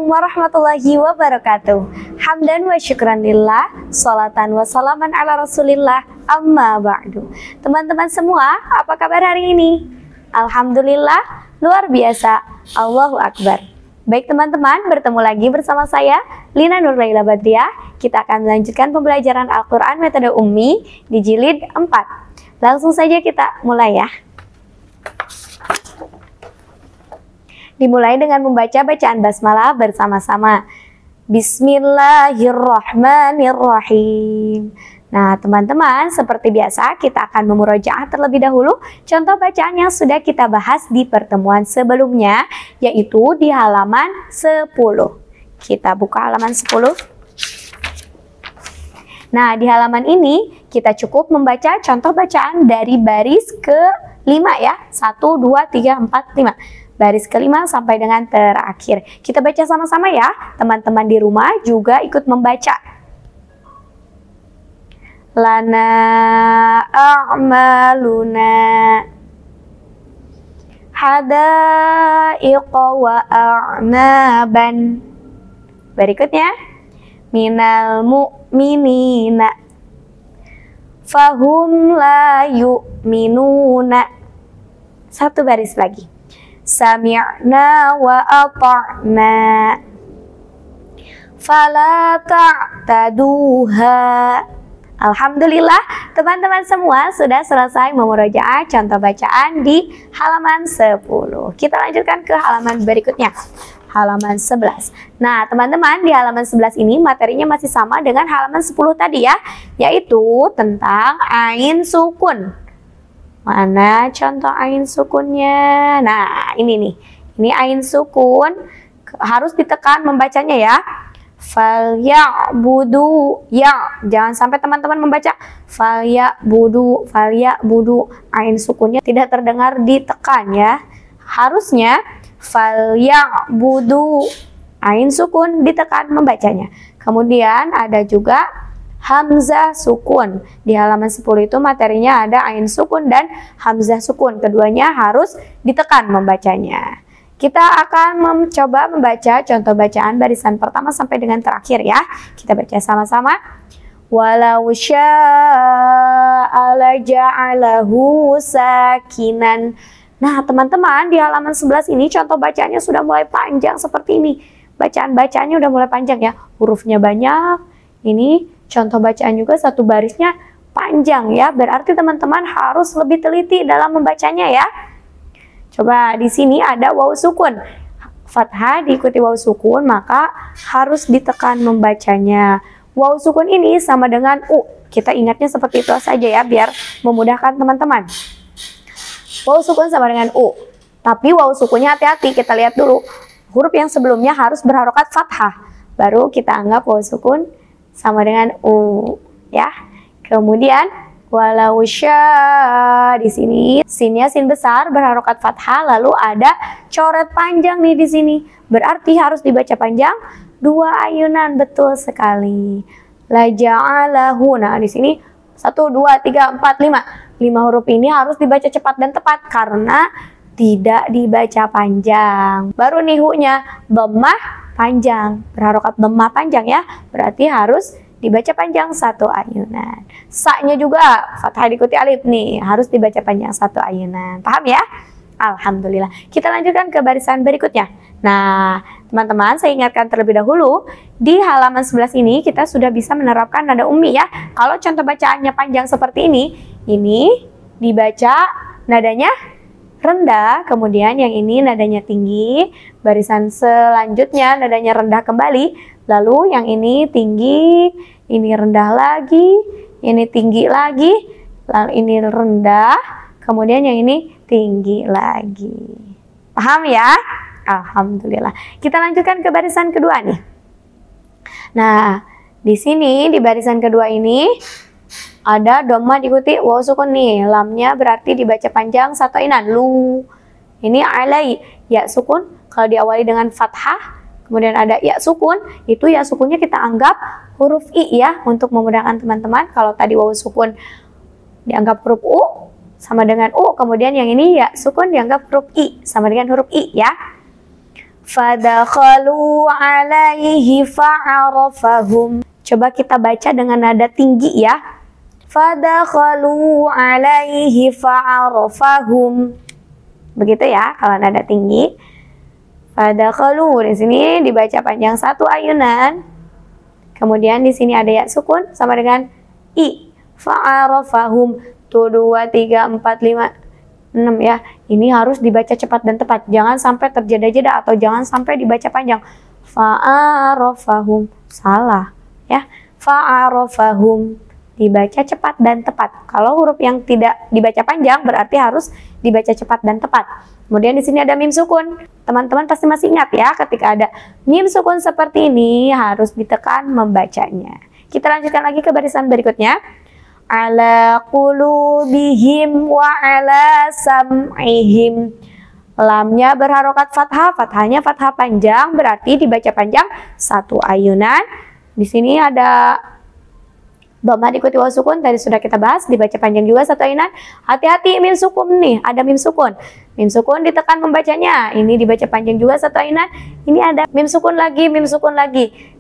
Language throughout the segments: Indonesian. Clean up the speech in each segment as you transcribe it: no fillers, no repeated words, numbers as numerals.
Assalamualaikum warahmatullahi wabarakatuh. Hamdan wa syukran lillah, salatan wa salaman ala rasulillah, amma ba'du. Teman-teman semua, apa kabar hari ini? Alhamdulillah, luar biasa, Allahu Akbar. Baik teman-teman, bertemu lagi bersama saya, Lina Nurlaila Badriah. Kita akan melanjutkan pembelajaran Al-Quran metode ummi di jilid 4. Langsung saja kita mulai ya. Dimulai dengan membaca bacaan basmalah bersama-sama. Bismillahirrahmanirrahim. Nah teman-teman, seperti biasa kita akan memurojaah terlebih dahulu contoh bacaan yang sudah kita bahas di pertemuan sebelumnya, yaitu di halaman 10. Kita buka halaman 10. Nah di halaman ini kita cukup membaca contoh bacaan dari baris ke-5 ya. 1, 2, 3, 4, 5. Baris ke-5 sampai dengan terakhir. Kita baca sama-sama ya. Teman-teman di rumah juga ikut membaca. Lana a'maluna hadaiqa wa a'naban. Berikutnya, minal mu'minina fahum la yu'minuna. Satu baris lagi. Sami'na wa ata'na fala ta'taduha. Alhamdulillah, teman-teman semua sudah selesai memurojaah contoh bacaan di halaman 10. Kita lanjutkan ke halaman berikutnya, halaman 11. Nah, teman-teman, di halaman 11 ini materinya masih sama dengan halaman 10 tadi ya, yaitu tentang ain sukun. Mana contoh ain sukunnya? Nah, ini nih. Ini ain sukun harus ditekan membacanya ya. Falyabudu ya. Jangan sampai teman-teman membaca falyabudu, falyabudu. Ain sukunnya tidak terdengar ditekan ya. Harusnya falyabudu. Ain sukun ditekan membacanya. Kemudian ada juga hamzah sukun. Di halaman 10 itu materinya ada ain sukun dan hamzah sukun. Keduanya harus ditekan membacanya. Kita akan mencoba membaca contoh bacaan barisan pertama sampai dengan terakhir ya. Kita baca sama-sama. Walau sya'a laja'alahu sakinan. Nah teman-teman, di halaman 11 ini contoh bacaannya sudah mulai panjang seperti ini. Bacaan-bacaannya udah mulai panjang ya. Hurufnya banyak. Ini contoh bacaan juga satu barisnya panjang ya, berarti teman-teman harus lebih teliti dalam membacanya ya. Coba di sini ada waw sukun, fathah diikuti waw sukun, maka harus ditekan membacanya. Waw sukun ini sama dengan u, kita ingatnya seperti itu saja ya, biar memudahkan teman-teman. Waw sukun sama dengan u, tapi waw sukunnya hati-hati, kita lihat dulu. Huruf yang sebelumnya harus berharokat fathah, baru kita anggap waw sukun sama dengan u ya. Kemudian walau sya, di sini sinnya sin besar berharokat fathah, lalu ada coret panjang nih di sini. Berarti harus dibaca panjang 2 ayunan, betul sekali. La ja'alahu. Nah, di sini 1 2 3 4 5. 5 huruf ini harus dibaca cepat dan tepat karena tidak dibaca panjang. Baru nih hu-nya dhammah panjang, berharokat dhammah panjang ya, berarti harus dibaca panjang 1 ayunan. Sa-nya juga fathah diikuti alif nih, harus dibaca panjang 1 ayunan. Paham ya? Alhamdulillah. Kita lanjutkan ke barisan berikutnya. Nah, teman-teman, saya ingatkan terlebih dahulu, di halaman 11 ini kita sudah bisa menerapkan nada ummi ya. Kalau contoh bacaannya panjang seperti ini dibaca nadanya rendah, kemudian yang ini nadanya tinggi, barisan selanjutnya nadanya rendah kembali, lalu yang ini tinggi, ini rendah lagi, ini tinggi lagi, lalu ini rendah, kemudian yang ini tinggi lagi. Paham ya? Alhamdulillah. Kita lanjutkan ke barisan kedua nih. Nah, di sini di barisan kedua ini ada dhammah diikuti waw sukun nih. Lamnya berarti dibaca panjang 1 ayunan. Lu. Ini alai. Ya sukun. Kalau diawali dengan fathah, kemudian ada ya sukun. Itu ya sukunnya kita anggap huruf i ya. Untuk memudahkan teman-teman. Kalau tadi waw sukun dianggap huruf u sama dengan u. Kemudian yang ini ya sukun dianggap huruf i sama dengan huruf i ya. Fadakhalu alaihi fa'arafahum. Coba kita baca dengan nada tinggi ya. Fadakhalu alaihi fa'arafahum. Begitu ya kalau nada tinggi. Fadakhalu, di sini dibaca panjang satu ayunan. Kemudian di sini ada ya sukun sama dengan i. Fa'arafahum. Tuh 2 3 4 5 6 ya. Ini harus dibaca cepat dan tepat. Jangan sampai terjeda-jeda atau jangan sampai dibaca panjang. Fa'arafahum. Salah ya. Fa'arafahum. Dibaca cepat dan tepat. Kalau huruf yang tidak dibaca panjang berarti harus dibaca cepat dan tepat. Kemudian di sini ada mim sukun. Teman-teman pasti masih ingat ya, ketika ada mim sukun seperti ini harus ditekan membacanya. Kita lanjutkan lagi ke barisan berikutnya. Ala qulubihim wa ala sam'ihim. Lamnya berharokat fathah, fathahnya fathah panjang, berarti dibaca panjang satu ayunan. Di sini ada dhamma diikuti waw sukun, tadi sudah kita bahas, dibaca panjang juga satu ayunan. Hati-hati mim sukun nih, ada mim sukun. Mim sukun ditekan membacanya, ini dibaca panjang juga satu ayunan. Ini ada mim sukun lagi,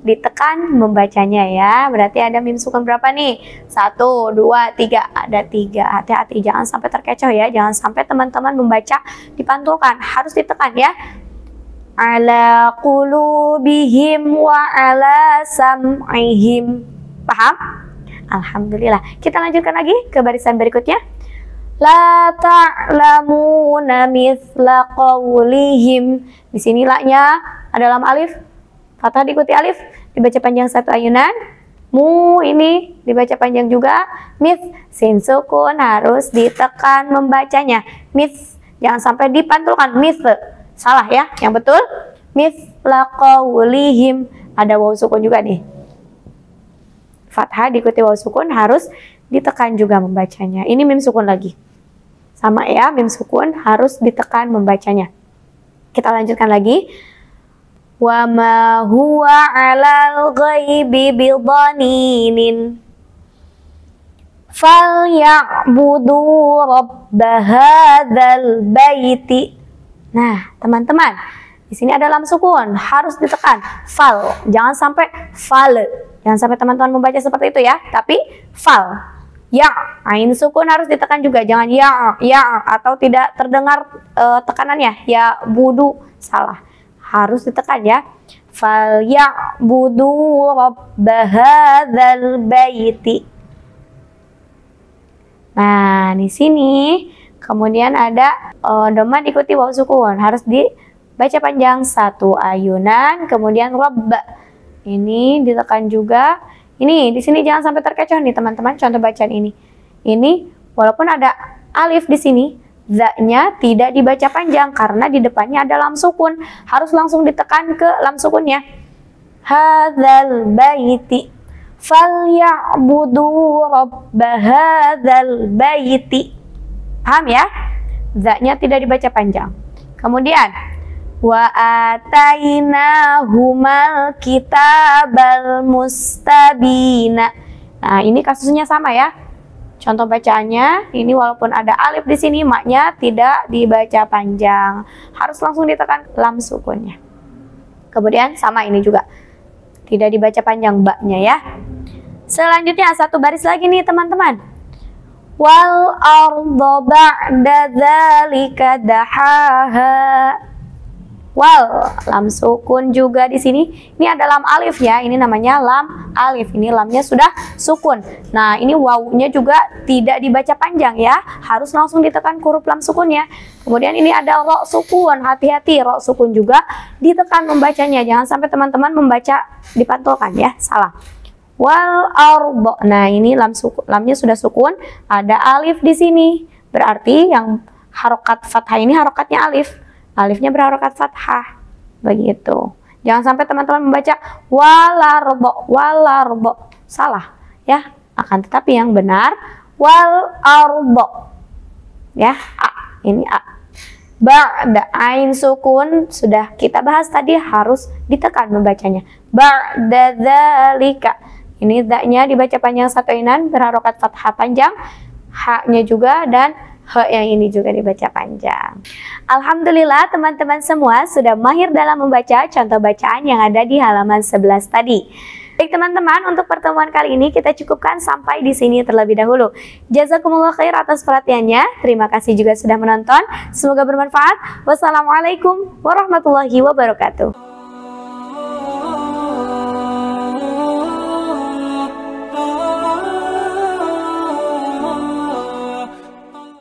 ditekan membacanya ya. Berarti ada mim sukun berapa nih? 1, 2, 3, ada 3. Hati-hati, jangan sampai terkecoh ya, jangan sampai teman-teman membaca dipantulkan, harus ditekan ya. Ala qulubihim wa ala sam'ihim. Paham? Alhamdulillah. Kita lanjutkan lagi ke barisan berikutnya. La ta'lamuna mithla qawlihim. Di sini la-nya ada lam alif, fathah diikuti alif, dibaca panjang satu ayunan. Mu ini dibaca panjang juga. Mith, sin sukun harus ditekan membacanya. Mith, jangan sampai dipantulkan. Mith, salah ya. Yang betul mithla qawlihim. Ada waw sukun juga nih. Fathah diikuti waw sukun harus ditekan juga membacanya. Ini mim sukun lagi. Sama ya, mim sukun harus ditekan membacanya. Kita lanjutkan lagi. Wa ma huwa 'alal ghaibi bidhaninin. Falyabudu rabb hadzal baiti. Nah, teman-teman, di sini ada lam sukun, harus ditekan. Fal, jangan sampai fal. Jangan sampai teman-teman membaca seperti itu ya, tapi fal. Ya, ain sukun harus ditekan juga, jangan ya atau tidak terdengar tekanannya. Ya budu, salah. Harus ditekan ya. Fal ya budu rabb hadzal baiti. Nah, di sini kemudian ada dhamma diikuti waw sukun, harus dibaca panjang satu ayunan, kemudian rabb. Ini ditekan juga. Ini di sini jangan sampai terkecoh nih teman-teman. Contoh bacaan ini. Ini walaupun ada alif di sini, za-nya tidak dibaca panjang karena di depannya ada lam sukun. Harus langsung ditekan ke lam sukunnya. Hadzal baiti. Falyabudu rabb hadzal baiti. Paham ya? Za-nya tidak dibaca panjang. Kemudian wa atainahumal kitabal mustabina. Nah, ini kasusnya sama ya. Contoh bacaannya, ini walaupun ada alif di sini, maknya tidak dibaca panjang. Harus langsung ditekan lam sukunnya. Kemudian sama ini juga. Tidak dibaca panjang baknya ya. Selanjutnya satu baris lagi nih teman-teman. Wal arda ba'da dzalika dahaha. Wal, lam sukun juga di sini. Ini ada lam alif ya. Ini namanya lam alif. Ini lamnya sudah sukun. Nah, ini wawunya juga tidak dibaca panjang ya. Harus langsung ditekan huruf lam sukunnya. Kemudian ini ada ro sukun. Hati-hati, ro sukun juga ditekan membacanya. Jangan sampai teman-teman membaca dipantulkan ya. Salah. Wal arba. Nah, ini lam sukun. Lamnya sudah sukun. Ada alif di sini. Berarti yang harokat fathah ini harokatnya alif. Alifnya berharokat fathah. Begitu. Jangan sampai teman-teman membaca walarbo. Salah ya. Akan tetapi yang benar wal arbo. Ya, a. Ini a. Ba'da ain sukun sudah kita bahas tadi, harus ditekan membacanya. Ba'da dzalika. Ini da-nya dibaca panjang satu ayunan, berharokat fathah panjang. Ha-nya juga dan H yang ini juga dibaca panjang. Alhamdulillah teman-teman semua sudah mahir dalam membaca contoh bacaan yang ada di halaman 11 tadi. Baik teman-teman, untuk pertemuan kali ini kita cukupkan sampai di sini terlebih dahulu. Jazakumullah khair atas perhatiannya. Terima kasih juga sudah menonton. Semoga bermanfaat. Wassalamualaikum warahmatullahi wabarakatuh.